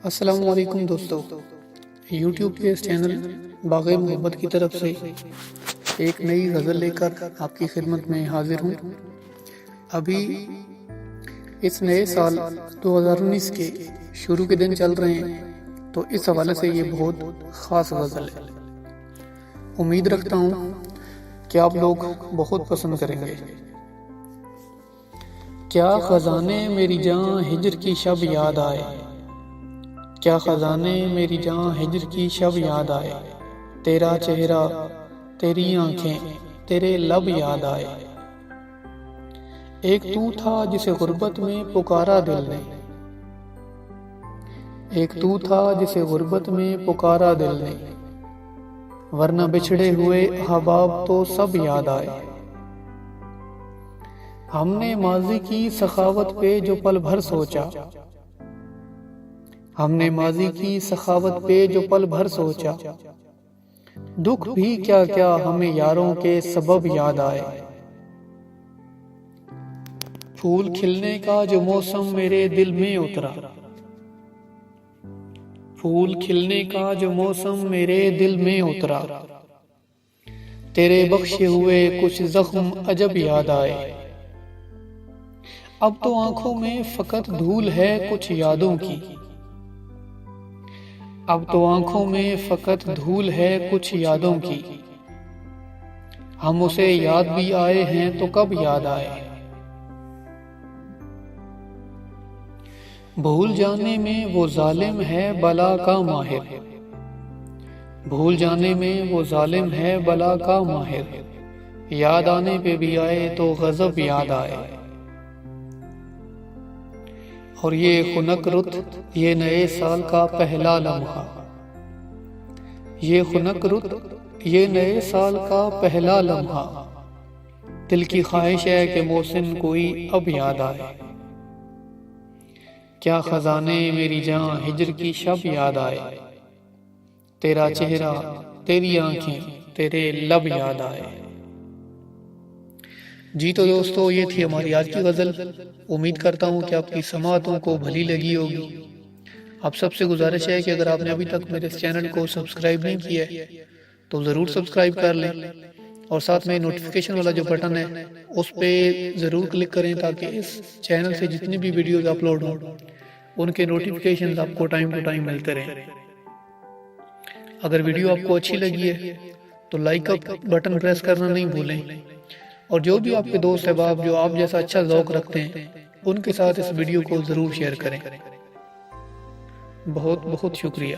السلام علیکم دوستو، یوٹیوب کے اس چینل باغ محبت کی طرف سے ایک نئی غزل لے کر آپ کی خدمت میں حاضر ہوں۔ ابھی اس نئے سال 2019 کے شروع کے دن چل رہے ہیں، تو اس حوالے سے یہ بہت خاص غزل ہے۔ امید رکھتا ہوں کہ آپ لوگ بہت پسند کریں گے۔ کیا خزانے میری جاں ہجر کی شب یاد آئے، کیا خزانے میری جاں ہجر کی شب یاد آئے، تیرا چہرہ، تیری آنکھیں، تیرے لب یاد آئے۔ ایک تو تھا جسے غربت میں پکارا دل نے، ایک تو تھا جسے غربت میں پکارا دل نے، ورنہ بچھڑے ہوئے احباب تو سب یاد آئے۔ ہم نے ماضی کی سخاوت پہ جو پل بھر سوچا، ہم نے ماضی کی سخاوت پہ جو پل بھر سوچا، دکھ بھی کیا کیا ہمیں یاروں کے سبب یاد آئے۔ پھول کھلنے کا جو موسم میرے دل میں اترا، پھول کھلنے کا جو موسم میرے دل میں اترا، تیرے بخشے ہوئے کچھ زخم عجب یاد آئے۔ اب تو آنکھوں میں فقط دھول ہے کچھ یادوں کی، اب تو آنکھوں میں فقط دھول ہے کچھ یادوں کی، ہم اسے یاد بھی آئے ہیں تو کب یاد آئے۔ بھول جانے میں وہ ظالم ہے بلا کا ماہر، بھول جانے میں وہ ظالم ہے بلا کا ماہر، یاد آنے پہ بھی آئے تو غضب یاد آئے۔ اور یہ خنک رت، یہ نئے سال کا پہلا لمحہ، یہ خنک رت، یہ نئے سال کا پہلا لمحہ، دل کی خواہش ہے کہ محسن کوئی اب یاد آئے۔ کیا خزانے میری جاں ہجر کی شب یاد آئے، تیرا چہرہ، تیری آنکھیں، تیرے لب یاد آئے۔ جی تو دوستو، یہ تھی ہماری آج کی غزل۔ امید کرتا ہوں کہ آپ کی سماعتوں کو بھلی لگی ہوگی۔ آپ سب سے گزارش ہے کہ اگر آپ نے ابھی تک میرے اس چینل کو سبسکرائب نہیں کیا ہے تو ضرور سبسکرائب کر لیں، اور ساتھ میں نوٹیفیکیشن والا جو بٹن ہے اس پہ ضرور کلک کریں تاکہ اس چینل سے جتنی بھی ویڈیوز اپلوڈ ہوں ان کے نوٹیفیکیشنز آپ کو ٹائم ٹو ٹائم ملتے رہیں۔ اگر ویڈیو آپ کو اچھی لگی ہے تو لائک اپ بٹن پریس کرنا نہیں بھولیں، اور جو بھی آپ کے دوست احباب جو آپ جیسا اچھا ذوق رکھتے ہیں ان کے ساتھ اس ویڈیو کو ضرور شیئر کریں۔ بہت بہت شکریہ۔